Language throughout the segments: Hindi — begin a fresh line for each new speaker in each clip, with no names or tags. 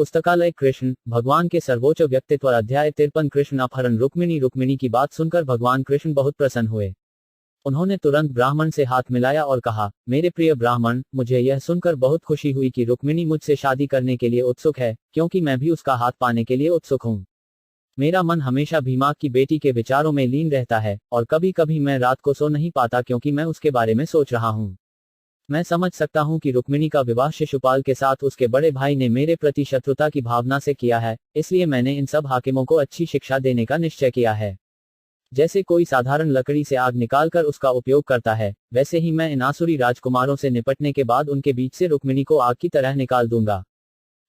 पुस्तकालय कृष्ण भगवान के सर्वोच्च व्यक्तित्व अध्याय 53 कृष्ण अपहरण रुक्मिणी की बात सुनकर भगवान कृष्ण बहुत प्रसन्न हुए। उन्होंने तुरंत ब्राह्मण से हाथ मिलाया और कहा, मेरे प्रिय ब्राह्मण, मुझे यह सुनकर बहुत खुशी हुई कि रुक्मिणी मुझसे शादी करने के लिए उत्सुक है, क्योंकि मैं भी उसका हाथ पाने के लिए उत्सुक हूँ। मेरा मन हमेशा भीमा की बेटी के विचारों में लीन रहता है, और कभी कभी मैं रात को सो नहीं पाता क्योंकि मैं उसके बारे में सोच रहा हूँ। मैं समझ सकता हूँ कि रुक्मिणी का विवाह शिशुपाल के साथ उसके बड़े भाई ने मेरे प्रति शत्रुता की भावना से किया है, इसलिए मैंने इन सब हाकिमों को अच्छी शिक्षा देने का निश्चय किया है। जैसे कोई साधारण लकड़ी से आग निकालकर उसका उपयोग करता है, वैसे ही मैं इन आसुरी राजकुमारों से निपटने के बाद उनके बीच से रुक्मिणी को आग की तरह निकाल दूंगा।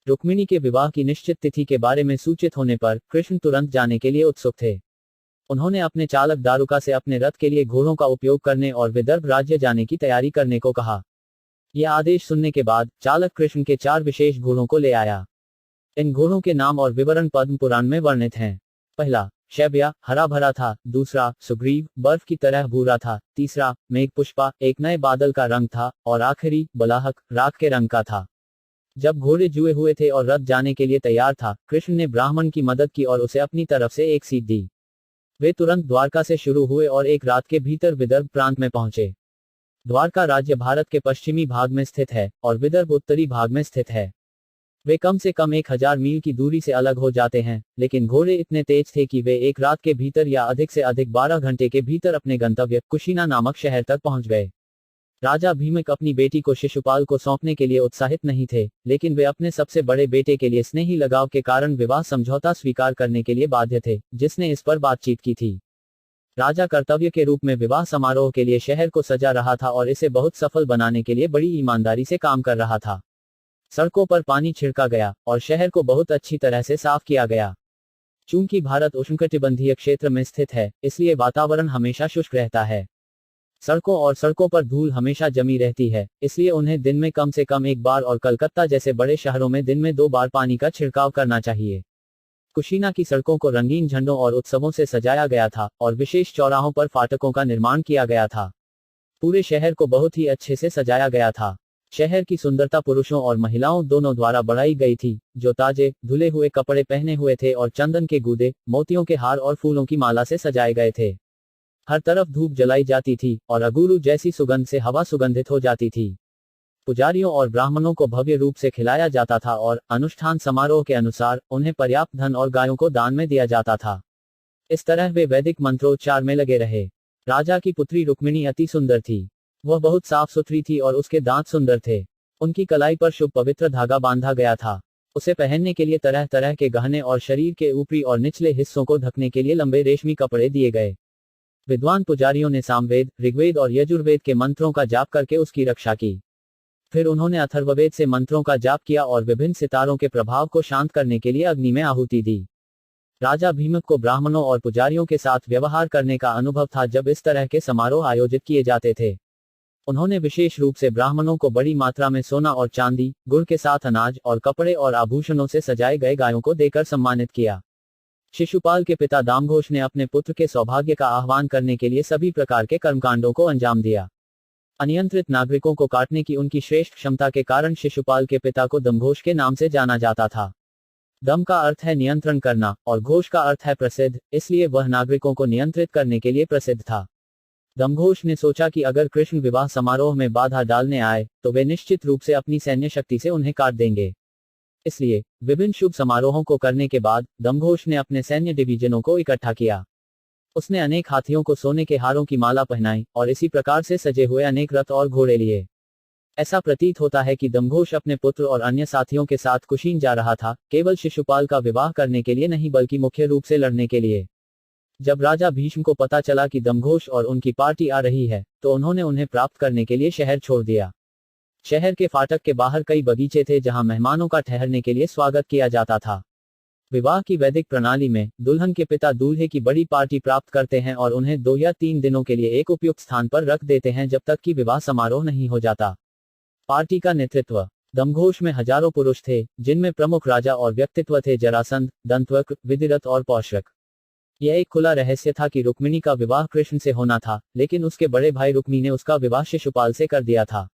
रुक्मिणी के विवाह की निश्चित तिथि के बारे में सूचित होने पर कृष्ण तुरंत जाने के लिए उत्सुक थे। उन्होंने अपने चालक दारुका से अपने रथ के लिए घोड़ों का उपयोग करने और विदर्भ राज्य जाने की तैयारी करने को कहा। यह आदेश सुनने के बाद चालक कृष्ण के 4 विशेष घोड़ों को ले आया। इन घोड़ों के नाम और विवरण पद्म पुराण में वर्णित हैं। पहला शैब्या, हरा भरा था। दूसरा सुग्रीव, बर्फ की तरह भूरा था। तीसरा मेघपुष्पा, एक नए बादल का रंग था। और आखिरी बलाहक, राख के रंग का था। जब घोड़े जुए हुए थे और रथ जाने के लिए तैयार था, कृष्ण ने ब्राह्मण की मदद की और उसे अपनी तरफ से एक सीट दी। वे तुरंत द्वारका से शुरू हुए और एक रात के भीतर विदर्भ प्रांत में पहुंचे। द्वारका राज्य भारत के पश्चिमी भाग में स्थित है और विदर्भ उत्तरी भाग में स्थित है। वे कम से कम 1000 मील की दूरी से अलग हो जाते हैं, लेकिन घोड़े इतने तेज थे कि वे एक रात के भीतर या अधिक से अधिक 12 घंटे के भीतर अपने गंतव्य कुशीना नामक शहर तक पहुंच गए। राजा भीमक अपनी बेटी को शिशुपाल को सौंपने के लिए उत्साहित नहीं थे, लेकिन वे अपने सबसे बड़े बेटे के लिए स्नेही लगाव के कारण विवाह समझौता स्वीकार करने के लिए बाध्य थे, जिसने इस पर बातचीत की थी। राजा कर्तव्य के रूप में विवाह समारोह के लिए शहर को सजा रहा था और इसे बहुत सफल बनाने के लिए बड़ी ईमानदारी से काम कर रहा था। सड़कों पर पानी छिड़का गया और शहर को बहुत अच्छी तरह से साफ किया गया। चूंकि भारत उष्णकटिबंधीय क्षेत्र में स्थित है, इसलिए वातावरण हमेशा शुष्क रहता है। सड़कों पर धूल हमेशा जमी रहती है, इसलिए उन्हें दिन में कम से कम एक बार और कलकत्ता जैसे बड़े शहरों में दिन में 2 बार पानी का छिड़काव करना चाहिए। कुशीना की सड़कों को रंगीन झंडों और उत्सवों से सजाया गया था और विशेष चौराहों पर फाटकों का निर्माण किया गया था। पूरे शहर को बहुत ही अच्छे से सजाया गया था। शहर की सुंदरता पुरुषों और महिलाओं दोनों द्वारा बढ़ाई गई थी, जो ताजे धुले हुए कपड़े पहने हुए थे और चंदन के गूदे, मोतियों के हार और फूलों की माला से सजाए गए थे। हर तरफ धूप जलाई जाती थी और अगुरु जैसी सुगंध से हवा सुगंधित हो जाती थी। पुजारियों और ब्राह्मणों को भव्य रूप से खिलाया जाता था और अनुष्ठान समारोह के अनुसार उन्हें पर्याप्त धन और गायों को दान में दिया जाता था। इस तरह वे वैदिक मंत्रोच्चार में लगे रहे। राजा की पुत्री रुक्मिणी अति सुंदर थी। वह बहुत साफ सुथरी थी और उसके दांत सुंदर थे। उनकी कलाई पर शुभ पवित्र धागा बांधा गया था। उसे पहनने के लिए तरह तरह के गहने और शरीर के ऊपरी और निचले हिस्सों को ढकने के लिए लंबे रेशमी कपड़े दिए गए। विद्वान पुजारियों ने सामवेद, ऋग्वेद और यजुर्वेद के मंत्रों का जाप करके उसकी रक्षा की। फिर उन्होंने अथर्ववेद से मंत्रों का जाप किया और विभिन्न सितारों के प्रभाव को शांत करने के लिए अग्नि में आहुति दी। राजा भीमक को ब्राह्मणों और पुजारियों के साथ व्यवहार करने का अनुभव था जब इस तरह के समारोह आयोजित किए जाते थे। उन्होंने विशेष रूप से ब्राह्मणों को बड़ी मात्रा में सोना और चांदी, गुड़ के साथ अनाज और कपड़े और आभूषणों से सजाए गए गायों को देकर सम्मानित किया। शिशुपाल के पिता दामघोष ने अपने पुत्र के सौभाग्य का आह्वान करने के लिए सभी प्रकार के कर्मकांडों को अंजाम दिया। अनियंत्रित नागरिकों को काटने की उनकी श्रेष्ठ क्षमता के कारण शिशुपाल के पिता को दमघोष के नाम से जाना जाता था। दम का अर्थ है नियंत्रण करना और घोष का अर्थ है प्रसिद्ध, इसलिए वह नागरिकों को नियंत्रित करने के लिए प्रसिद्ध था। दमघोष ने सोचा कि अगर कृष्ण विवाह समारोह में बाधा डालने आए तो वे निश्चित रूप से अपनी सैन्य शक्ति से उन्हें काट देंगे। इसलिए विभिन्न शुभ समारोहों को करने के बाद दमघोष ने अपने सैन्य डिवीजनों को इकट्ठा किया। उसने अनेक हाथियों को सोने के हारों की माला पहनाई और इसी प्रकार से सजे हुए अनेक रथ और घोड़े लिए। ऐसा प्रतीत होता है कि दमघोष अपने पुत्र और अन्य साथियों के साथ कुशीन जा रहा था, केवल शिशुपाल का विवाह करने के लिए नहीं बल्कि मुख्य रूप से लड़ने के लिए। जब राजा भीष्म को पता चला कि दमघोष और उनकी पार्टी आ रही है, तो उन्होंने उन्हें प्राप्त करने के लिए शहर छोड़ दिया। शहर के फाटक के बाहर कई बगीचे थे जहां मेहमानों का ठहरने के लिए स्वागत किया जाता था। विवाह की वैदिक प्रणाली में दुल्हन के पिता दूल्हे की बड़ी पार्टी प्राप्त करते हैं और उन्हें 2 या 3 दिनों के लिए एक उपयुक्त स्थान पर रख देते हैं जब तक कि विवाह समारोह नहीं हो जाता। पार्टी का नेतृत्व दमघोष में हजारों पुरुष थे, जिनमें प्रमुख राजा और व्यक्तित्व थे जरासंध, दंतवक्र, विदिरथ और पौष्रक। यह एक खुला रहस्य था कि रुक्मिणी का विवाह कृष्ण से होना था, लेकिन उसके बड़े भाई रुक्मी ने उसका विवाह शिशुपाल से कर दिया था।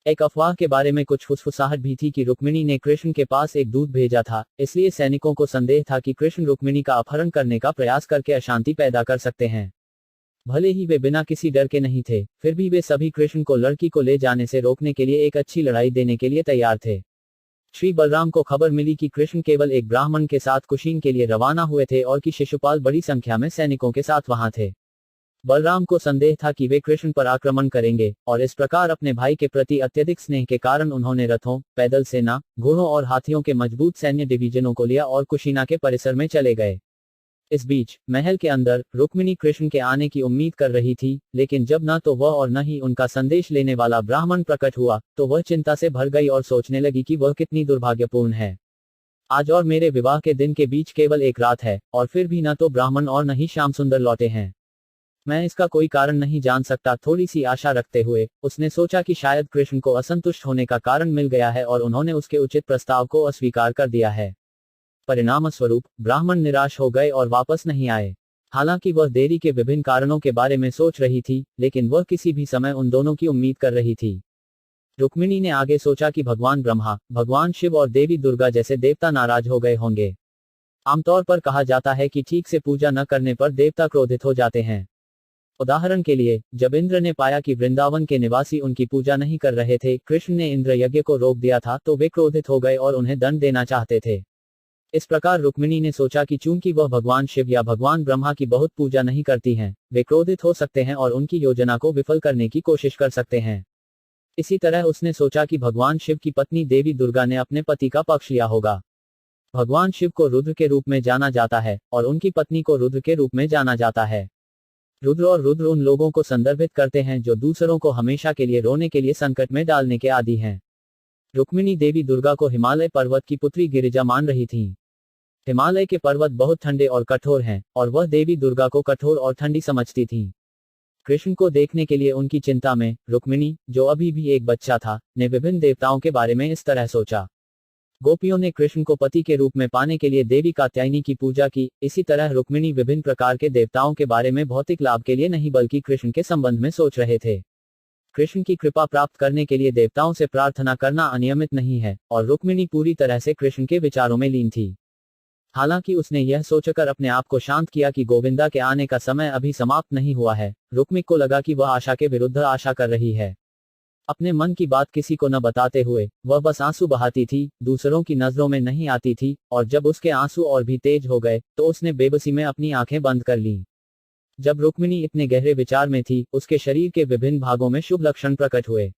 एक अफवाह के बारे में कुछ फुसफुसाहट भी थी कि रुक्मिणी ने कृष्ण के पास एक दूत भेजा था, इसलिए सैनिकों को संदेह था कि कृष्ण रुक्मिणी का अपहरण करने का प्रयास करके अशांति पैदा कर सकते हैं। भले ही वे बिना किसी डर के नहीं थे, फिर भी वे सभी कृष्ण को लड़की को ले जाने से रोकने के लिए एक अच्छी लड़ाई देने के लिए तैयार थे। श्री बलराम को खबर मिली कि कृष्ण केवल एक ब्राह्मण के साथ कुशीन के लिए रवाना हुए थे और कि शिशुपाल बड़ी संख्या में सैनिकों के साथ वहां थे। बलराम को संदेह था कि वे कृष्ण पर आक्रमण करेंगे, और इस प्रकार अपने भाई के प्रति अत्यधिक स्नेह के कारण उन्होंने रथों, पैदल सेना, घोड़ों और हाथियों के मजबूत सैन्य डिवीजनों को लिया और कुशीना के परिसर में चले गए। इस बीच महल के अंदर रुक्मिणी कृष्ण के आने की उम्मीद कर रही थी, लेकिन जब न तो वह और न ही उनका संदेश लेने वाला ब्राह्मण प्रकट हुआ, तो वह चिंता से भर गई और सोचने लगी कि वह कितनी दुर्भाग्यपूर्ण है। आज और मेरे विवाह के दिन के बीच केवल एक रात है, और फिर भी न तो ब्राह्मण और न ही श्याम सुंदर लौटे हैं। मैं इसका कोई कारण नहीं जान सकता। थोड़ी सी आशा रखते हुए उसने सोचा कि शायद कृष्ण को असंतुष्ट होने का कारण मिल गया है और उन्होंने उसके उचित प्रस्ताव को अस्वीकार कर दिया है। परिणामस्वरूप ब्राह्मण निराश हो गए और वापस नहीं आए। हालांकि वह देरी के विभिन्न कारणों के बारे में सोच रही थी, लेकिन वह किसी भी समय उन दोनों की उम्मीद कर रही थी। रुक्मिणी ने आगे सोचा कि भगवान ब्रह्मा, भगवान शिव और देवी दुर्गा जैसे देवता नाराज हो गए होंगे। आमतौर पर कहा जाता है कि ठीक से पूजा न करने पर देवता क्रोधित हो जाते हैं। उदाहरण के लिए, जब इंद्र ने पाया कि वृंदावन के निवासी उनकी पूजा नहीं कर रहे थे, कृष्ण ने इंद्र यज्ञ को रोक दिया था, तो वे क्रोधित हो गए और उन्हें दंड देना चाहते थे। इस प्रकार रुक्मिणी ने सोचा कि चूंकि वह भगवान शिव या भगवान ब्रह्मा की बहुत पूजा नहीं करती हैं, वे क्रोधित हो सकते हैं और उनकी योजना को विफल करने की कोशिश कर सकते हैं। इसी तरह उसने सोचा कि भगवान शिव की पत्नी देवी दुर्गा ने अपने पति का पक्ष लिया होगा। भगवान शिव को रुद्र के रूप में जाना जाता है और उनकी पत्नी को रुद्र के रूप में जाना जाता है। रुद्र और रुद्र उन लोगों को संदर्भित करते हैं जो दूसरों को हमेशा के लिए रोने के लिए संकट में डालने के आदी हैं। रुक्मिणी देवी दुर्गा को हिमालय पर्वत की पुत्री गिरिजा मान रही थीं। हिमालय के पर्वत बहुत ठंडे और कठोर हैं, और वह देवी दुर्गा को कठोर और ठंडी समझती थीं। कृष्ण को देखने के लिए उनकी चिंता में रुक्मिणी, जो अभी भी एक बच्चा था, ने विभिन्न देवताओं के बारे में इस तरह सोचा। गोपियों ने कृष्ण को पति के रूप में पाने के लिए देवी कात्यायनी की पूजा की। इसी तरह रुक्मिणी विभिन्न प्रकार के देवताओं के बारे में भौतिक लाभ के लिए नहीं बल्कि कृष्ण के संबंध में सोच रहे थे। कृष्ण की कृपा प्राप्त करने के लिए देवताओं से प्रार्थना करना अनियमित नहीं है, और रुक्मिणी पूरी तरह से कृष्ण के विचारों में लीन थी। हालांकि उसने यह सोचकर अपने आप को शांत किया कि गोविंदा के आने का समय अभी समाप्त नहीं हुआ है। रुक्मिणी को लगा कि वह आशा के विरुद्ध आशा कर रही है। अपने मन की बात किसी को न बताते हुए वह बस आंसू बहाती थी, दूसरों की नजरों में नहीं आती थी, और जब उसके आंसू और भी तेज हो गए तो उसने बेबसी में अपनी आंखें बंद कर लीं। जब रुक्मिणी इतने गहरे विचार में थी, उसके शरीर के विभिन्न भागों में शुभ लक्षण प्रकट हुए।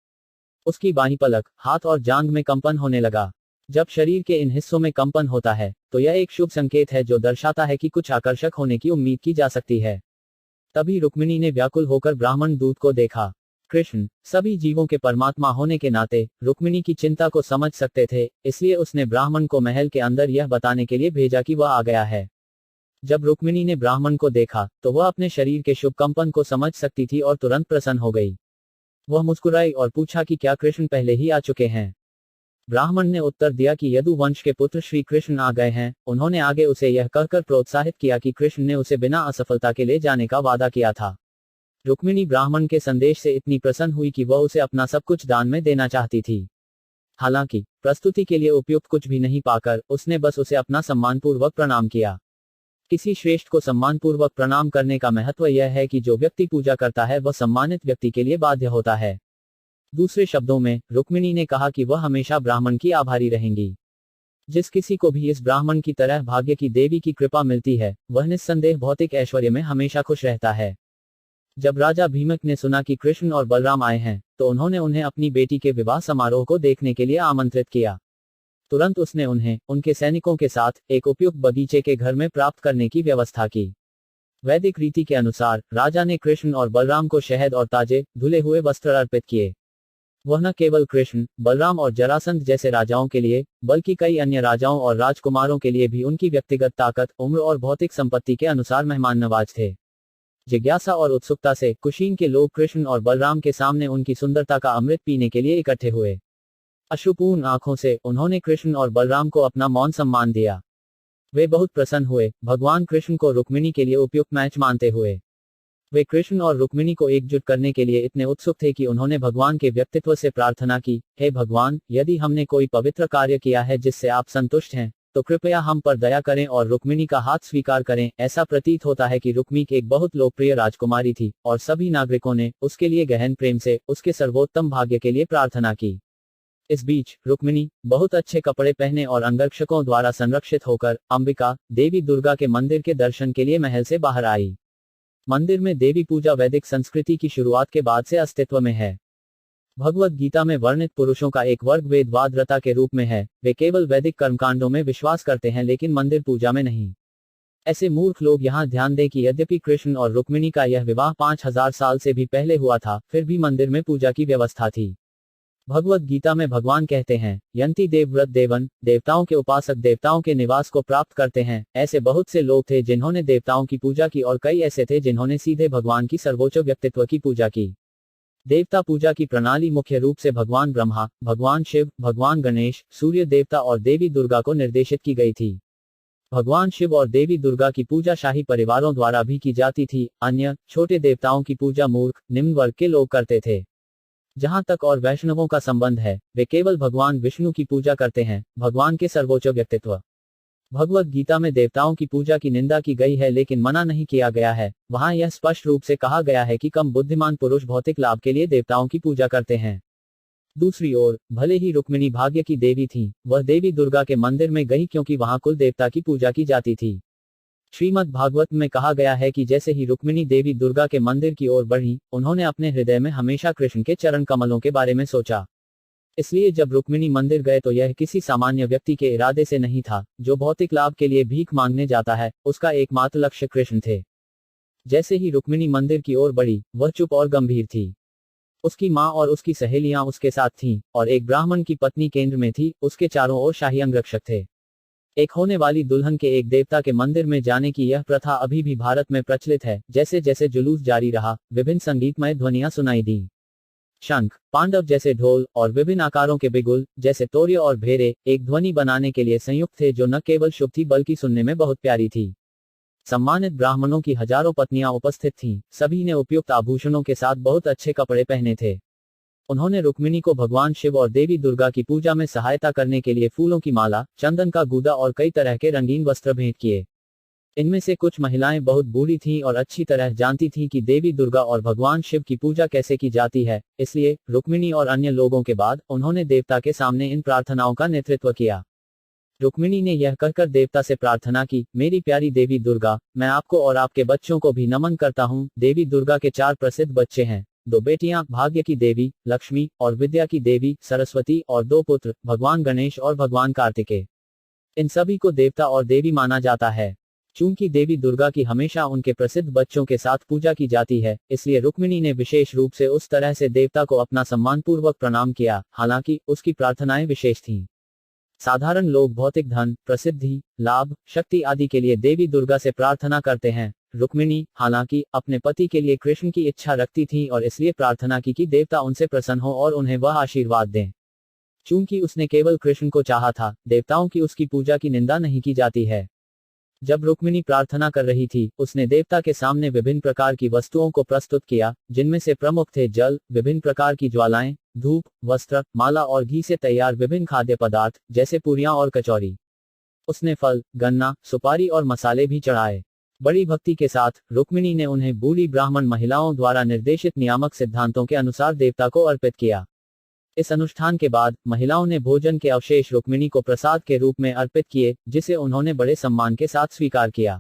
उसकी बाईं पलक, हाथ और जांघ में कंपन होने लगा। जब शरीर के इन हिस्सों में कंपन होता है तो यह एक शुभ संकेत है जो दर्शाता है कि कुछ आकर्षक होने की उम्मीद की जा सकती है। तभी रुक्मिणी ने व्याकुल होकर ब्राह्मण दूत को देखा। कृष्ण सभी जीवों के परमात्मा होने के नाते रुक्मिणी की चिंता को समझ सकते थे, इसलिए उसने ब्राह्मण को महल के अंदर यह बताने के लिए भेजा कि वह आ गया है। जब रुक्मिणी ने ब्राह्मण को देखा तो वह अपने शरीर के शुभ कंपन को समझ सकती थी और तुरंत प्रसन्न हो गई। वह मुस्कुराई और पूछा कि क्या कृष्ण पहले ही आ चुके हैं। ब्राह्मण ने उत्तर दिया कि यदु वंश के पुत्र श्री कृष्ण आ गए हैं। उन्होंने आगे उसे यह कहकर प्रोत्साहित किया कि कृष्ण ने उसे बिना असफलता के ले जाने का वादा किया था। रुक्मिणी ब्राह्मण के संदेश से इतनी प्रसन्न हुई कि वह उसे अपना सब कुछ दान में देना चाहती थी। हालांकि प्रस्तुति के लिए उपयुक्त कुछ भी नहीं पाकर उसने बस उसे अपना सम्मानपूर्वक प्रणाम किया। किसी श्रेष्ठ को सम्मानपूर्वक प्रणाम करने का महत्व यह है कि जो व्यक्ति पूजा करता है वह सम्मानित व्यक्ति के लिए बाध्य होता है। दूसरे शब्दों में रुक्मिणी ने कहा कि वह हमेशा ब्राह्मण की आभारी रहेंगी। जिस किसी को भी इस ब्राह्मण की तरह भाग्य की देवी की कृपा मिलती है, वह निस्संदेह भौतिक ऐश्वर्य में हमेशा खुश रहता है। जब राजा भीमक ने सुना कि कृष्ण और बलराम आए हैं, तो उन्होंने उन्हें अपनी बेटी के विवाह समारोह को देखने के लिए आमंत्रित किया। तुरंत उसने उन्हें उनके सैनिकों के साथ एक उपयुक्त बगीचे के घर में प्राप्त करने की व्यवस्था की। वैदिक रीति के अनुसार राजा ने कृष्ण और बलराम को शहद और ताजे धुले हुए वस्त्र अर्पित किए। वह न केवल कृष्ण, बलराम और जरासंध जैसे राजाओं के लिए, बल्कि कई अन्य राजाओं और राजकुमारों के लिए भी उनकी व्यक्तिगत ताकत, उम्र और भौतिक संपत्ति के अनुसार मेहमान नवाज थे। जिज्ञासा और उत्सुकता से कुशीन के लोग कृष्ण और बलराम के सामने उनकी सुंदरता का अमृत पीने के लिए इकट्ठे हुए। अश्रुपूर्ण आंखों से उन्होंने कृष्ण और बलराम को अपना मौन सम्मान दिया। वे बहुत प्रसन्न हुए, भगवान कृष्ण को रुक्मिणी के लिए उपयुक्त मैच मानते हुए। वे कृष्ण और रुक्मिणी को एकजुट करने के लिए इतने उत्सुक थे कि उन्होंने भगवान के व्यक्तित्व से प्रार्थना की, हे भगवान, यदि हमने कोई पवित्र कार्य किया है जिससे आप संतुष्ट हैं, तो कृपया हम पर दया करें और रुक्मिणी का हाथ स्वीकार करें। ऐसा प्रतीत होता है कि रुक्मी एक बहुत लोकप्रिय राजकुमारी थी और सभी नागरिकों ने उसके लिए गहन प्रेम से उसके सर्वोत्तम भाग्य के लिए प्रार्थना की। इस बीच रुक्मिणी बहुत अच्छे कपड़े पहने और अंगरक्षकों द्वारा संरक्षित होकर अंबिका देवी दुर्गा के मंदिर के दर्शन के लिए महल से बाहर आई। मंदिर में देवी पूजा वैदिक संस्कृति की शुरुआत के बाद से अस्तित्व में है। भगवत गीता में वर्णित पुरुषों का एक वर्ग वेदवादरता के रूप में है। वे केवल वैदिक कर्मकांडों में विश्वास करते हैं लेकिन मंदिर पूजा में नहीं। ऐसे मूर्ख लोग यहाँ ध्यान दें कि यद्यपि कृष्ण और रुक्मिणी का यह विवाह 5000 साल से भी पहले हुआ था, फिर भी मंदिर में पूजा की व्यवस्था थी। भगवत गीता में भगवान कहते हैं, यंती देवव्रत देवन, देवताओं के उपासक देवताओं के निवास को प्राप्त करते हैं। ऐसे बहुत से लोग थे जिन्होंने देवताओं की पूजा की और कई ऐसे थे जिन्होंने सीधे भगवान की सर्वोच्च व्यक्तित्व की पूजा की। देवता पूजा की प्रणाली मुख्य रूप से भगवान ब्रह्मा, भगवान शिव, भगवान गणेश, सूर्य देवता और देवी दुर्गा को निर्देशित की गई थी। भगवान शिव और देवी दुर्गा की पूजा शाही परिवारों द्वारा भी की जाती थी। अन्य छोटे देवताओं की पूजा मूर्ख निम्न वर्ग के लोग करते थे। जहां तक और वैष्णवों का संबंध है, वे केवल भगवान विष्णु की पूजा करते हैं, भगवान के सर्वोच्च व्यक्तित्व। भगवत गीता में देवताओं की पूजा की निंदा की गई है लेकिन मना नहीं किया गया है। वहां यह स्पष्ट रूप से कहा गया है कि कम बुद्धिमान पुरुष भौतिक लाभ के लिए देवताओं की पूजा करते हैं। दूसरी ओर, भले ही रुक्मिणी भाग्य की देवी थी, वह देवी दुर्गा के मंदिर में गई क्योंकि वहां कुल देवता की पूजा की जाती थी। श्रीमद् भागवत में कहा गया है कि जैसे ही रुक्मिणी देवी दुर्गा के मंदिर की ओर बढ़ी, उन्होंने अपने हृदय में हमेशा कृष्ण के चरण कमलों के बारे में सोचा। इसलिए जब रुक्मिणी मंदिर गए तो यह किसी सामान्य व्यक्ति के इरादे से नहीं था, जो भौतिक लाभ के लिए भीख मांगने जाता है। उसका एकमात्र लक्ष्य कृष्ण थे। जैसे ही रुक्मिणी मंदिर की ओर बढ़ी, वह चुप और गंभीर थी। उसकी माँ और उसकी सहेलियां उसके साथ थीं, और एक ब्राह्मण की पत्नी केंद्र में थी। उसके चारों ओर शाही अंगरक्षक थे। एक होने वाली दुल्हन के एक देवता के मंदिर में जाने की यह प्रथा अभी भी भारत में प्रचलित है। जैसे जैसे जुलूस जारी रहा, विभिन्न संगीतमय ध्वनियां सुनाई दी। शंख, पांडव जैसे ढोल और विभिन्न आकारों के बिगुल जैसे तोर्य और भेरे एक ध्वनि बनाने के लिए संयुक्त थे, जो न केवल शुभ थी बल्कि सुनने में बहुत प्यारी थी। सम्मानित ब्राह्मणों की हजारों पत्नियां उपस्थित थीं। सभी ने उपयुक्त आभूषणों के साथ बहुत अच्छे कपड़े पहने थे। उन्होंने रुक्मिणी को भगवान शिव और देवी दुर्गा की पूजा में सहायता करने के लिए फूलों की माला, चंदन का गूदा और कई तरह के रंगीन वस्त्र भेंट किए। इनमें से कुछ महिलाएं बहुत बूढ़ी थीं और अच्छी तरह जानती थीं कि देवी दुर्गा और भगवान शिव की पूजा कैसे की जाती है। इसलिए रुक्मिणी और अन्य लोगों के बाद उन्होंने देवता के सामने इन प्रार्थनाओं का नेतृत्व किया। रुक्मिणी ने यह कहकर देवता से प्रार्थना की, मेरी प्यारी देवी दुर्गा, मैं आपको और आपके बच्चों को भी नमन करता हूँ। देवी दुर्गा के 4 प्रसिद्ध बच्चे हैं, 2 बेटियां, भाग्य की देवी लक्ष्मी और विद्या की देवी सरस्वती, और 2 पुत्र, भगवान गणेश और भगवान कार्तिकेय। इन सभी को देवता और देवी माना जाता है। चूंकि देवी दुर्गा की हमेशा उनके प्रसिद्ध बच्चों के साथ पूजा की जाती है, इसलिए रुक्मिणी ने विशेष रूप से उस तरह से देवता को अपना सम्मानपूर्वक प्रणाम किया। हालांकि उसकी प्रार्थनाएं विशेष थीं। साधारण लोग भौतिक धन, प्रसिद्धि, लाभ, शक्ति आदि के लिए देवी दुर्गा से प्रार्थना करते हैं। रुक्मिणी हालांकि अपने पति के लिए कृष्ण की इच्छा रखती थी और इसलिए प्रार्थना की कि देवता उनसे प्रसन्न हो और उन्हें वह आशीर्वाद दें। चूंकि उसने केवल कृष्ण को चाहा था, देवताओं की उसकी पूजा की निंदा नहीं की जाती है। जब रुक्मिणी प्रार्थना कर रही थी, उसने देवता के सामने विभिन्न प्रकार की वस्तुओं को प्रस्तुत किया, जिनमें से प्रमुख थे जल, विभिन्न प्रकार की ज्वालाएं, धूप, वस्त्र, माला और घी से तैयार विभिन्न खाद्य पदार्थ जैसे पूरियां और कचौरी। उसने फल, गन्ना, सुपारी और मसाले भी चढ़ाए। बड़ी भक्ति के साथ रुक्मिणी ने उन्हें बूढ़ी ब्राह्मण महिलाओं द्वारा निर्देशित नियामक सिद्धांतों के अनुसार देवता को अर्पित किया। इस अनुष्ठान के बाद महिलाओं ने भोजन के अवशेष रुक्मिणी को प्रसाद के रूप में अर्पित किए, जिसे उन्होंने बड़े सम्मान के साथ स्वीकार किया।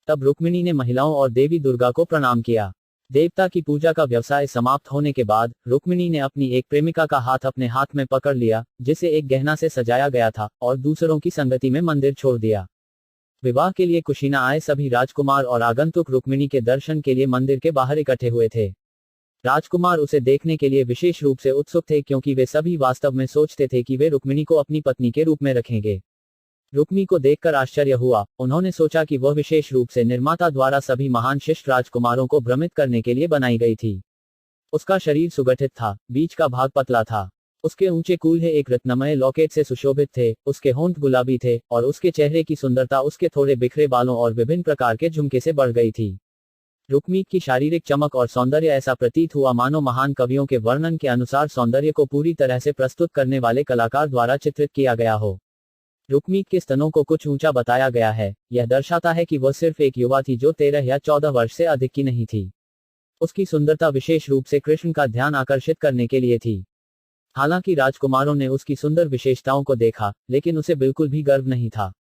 तब रुक्मिणी ने महिलाओं और देवी दुर्गा को प्रणाम किया। देवता की पूजा का व्यवसाय समाप्त होने के बाद रुक्मिणी ने अपनी एक प्रेमिका का हाथ अपने हाथ में पकड़ लिया, जिसे एक गहना से सजाया गया था, और दूसरों की संगति में मंदिर छोड़ दिया। विवाह के लिए कुशीना आए सभी राजकुमार और आगंतुक रुक्मिणी के दर्शन के लिए मंदिर के बाहर इकट्ठे हुए थे। राजकुमार उसे देखने के लिए विशेष रूप से उत्सुक थे, क्योंकि वे सभी वास्तव में सोचते थे कि वे रुक्मिणी को अपनी पत्नी के रूप में रखेंगे। रुक्मिणी को देखकर आश्चर्य हुआ। उन्होंने सोचा कि वह विशेष रूप से निर्माता द्वारा सभी महान शिष्ट राजकुमारों को भ्रमित करने के लिए बनाई गई थी। उसका शरीर सुगठित था, बीच का भाग पतला था। उसके ऊंचे कूल्हे एक रत्नमय लॉकेट से सुशोभित थे, उसके होंठ गुलाबी थे, और उसके चेहरे की सुंदरता उसके थोड़े बिखरे बालों और विभिन्न प्रकार के झुमके से बढ़ गई थी। रुक्मी की शारीरिक चमक और सौंदर्य ऐसा प्रतीत हुआ मानो महान कवियों के वर्णन के अनुसार सौंदर्य को पूरी तरह से प्रस्तुत करने वाले कलाकार द्वारा चित्रित किया गया हो। रुक्मी के स्तनों को कुछ ऊंचा बताया गया है, यह दर्शाता है कि वह सिर्फ एक युवा थी जो 13 या 14 वर्ष से अधिक की नहीं थी। उसकी सुंदरता विशेष रूप से कृष्ण का ध्यान आकर्षित करने के लिए थी। हालांकि राजकुमारों ने उसकी सुंदर विशेषताओं को देखा, लेकिन उसे बिल्कुल भी गर्व नहीं था।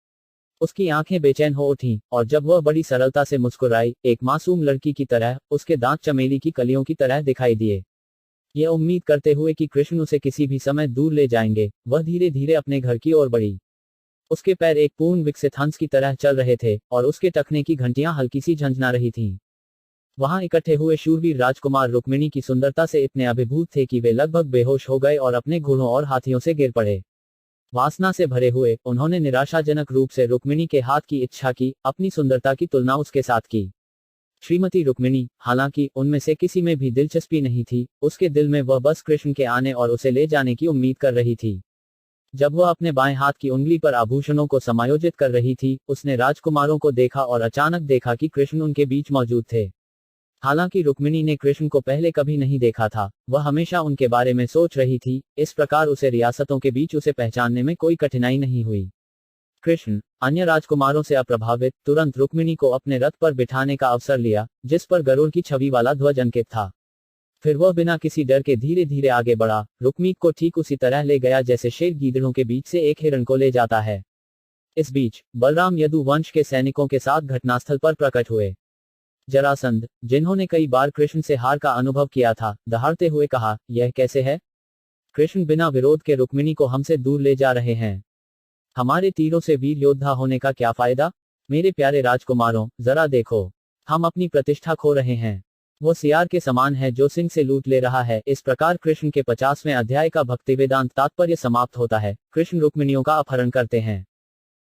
उसकी आंखें बेचैन हो उठीं, और जब वह बड़ी सरलता से मुस्कुराई, एक मासूम लड़की की तरह, उसके दांत चमेली की कलियों की तरह दिखाई दिए। यह उम्मीद करते हुए कि कृष्ण उसे किसी भी समय दूर ले जाएंगे, वह धीरे धीरे अपने घर की ओर बढ़ी। उसके पैर एक पूर्ण विकसित हंस की तरह चल रहे थे, और उसके टखने की घंटियां हल्की सी झंझना रही थीं। वहां इकट्ठे हुए शूरवीर राजकुमार रुक्मिणी की सुंदरता से इतने अभिभूत थे कि वे लगभग बेहोश हो गए और अपने घोड़ों और हाथियों से गिर पड़े। वासना से भरे हुए, उन्होंने निराशाजनक रूप से रुक्मिणी के हाथ की इच्छा की, अपनी सुंदरता की तुलना उसके साथ की। श्रीमती रुक्मिणी, हालांकि उनमें से किसी में भी दिलचस्पी नहीं थी, उसके दिल में वह बस कृष्ण के आने और उसे ले जाने की उम्मीद कर रही थी। जब वह अपने बाएं हाथ की उंगली पर आभूषणों को समायोजित कर रही थी, उसने राजकुमारों को देखा और अचानक देखा कि कृष्ण उनके बीच मौजूद थे। हालांकि रुक्मिणी ने कृष्ण को पहले कभी नहीं देखा था, वह हमेशा उनके बारे में सोच रही थी, इस प्रकार उसे रियासतों के बीच उसे पहचानने में कोई कठिनाई नहीं हुई। कृष्ण, अन्य राजकुमारों से अप्रभावित, तुरंत रुक्मिणी को अपने रथ पर बिठाने का अवसर लिया, जिस पर गरुड़ की छवि वाला ध्वज अंकित था। फिर वह बिना किसी डर के धीरे धीरे आगे बढ़ा, रुक्मी को ठीक उसी तरह ले गया जैसे शेर गीदड़ों के बीच से एक हिरण को ले जाता है। इस बीच बलराम यदु वंश के सैनिकों के साथ घटनास्थल पर प्रकट हुए। जरासंध, जिन्होंने कई बार कृष्ण से हार का अनुभव किया था, दहाड़ते हुए कहा, यह कैसे है? कृष्ण बिना विरोध के रुक्मिणी को हमसे दूर ले जा रहे हैं। हमारे तीरों से वीर योद्धा होने का क्या फायदा? मेरे प्यारे राजकुमारों, जरा देखो, हम अपनी प्रतिष्ठा खो रहे हैं। वो सियार के समान है जो सिंह से लूट ले रहा है। इस प्रकार कृष्ण के 50वें अध्याय का भक्ति वेदांत तात्पर्य समाप्त होता है। कृष्ण रुक्मिणियों का अपहरण करते हैं।